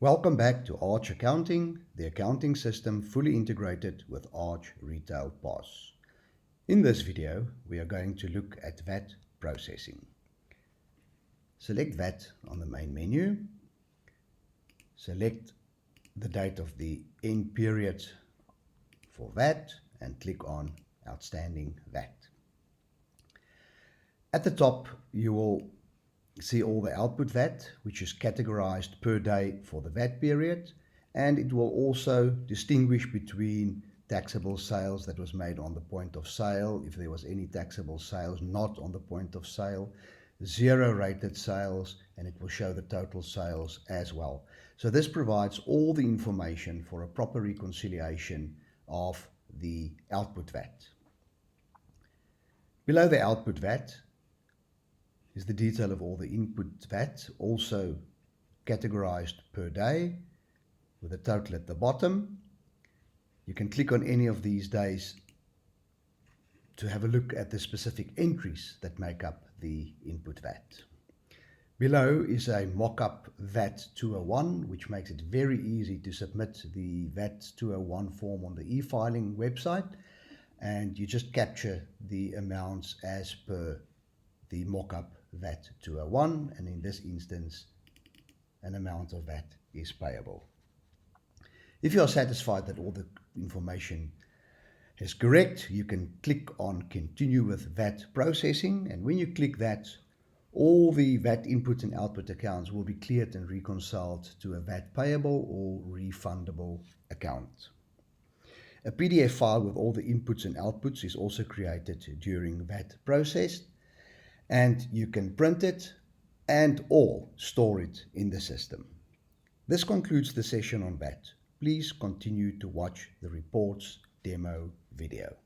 Welcome back to Arch Accounting, the accounting system fully integrated with Arch Retail POS. In this video, we are going to look at VAT processing. Select VAT on the main menu. Select the date of the end period for VAT and click on Outstanding VAT. At the top, you will see all the output VAT, which is categorized per day for the VAT period, and it will also distinguish between taxable sales that was made on the point of sale, if there was any taxable sales not on the point of sale, zero rated sales, and it will show the total sales as well. So this provides all the information for a proper reconciliation of the output VAT. Below the output VAT is the detail of all the input VAT, also categorized per day with a total at the bottom. You can click on any of these days to have a look at the specific entries that make up the input VAT. Below is a mock-up VAT 201, which makes it very easy to submit the VAT 201 form on the e-filing website, and you just capture the amounts as per the mock-up VAT 201, and in this instance an amount of VAT is payable. If you are satisfied that all the information is correct, you can click on Continue with VAT Processing, and when you click that, all the VAT input and output accounts will be cleared and reconciled to a VAT payable or refundable account. A PDF file with all the inputs and outputs is also created during VAT process, and you can print it and or store it in the system. This concludes the session on VAT. Please continue to watch the reports demo video.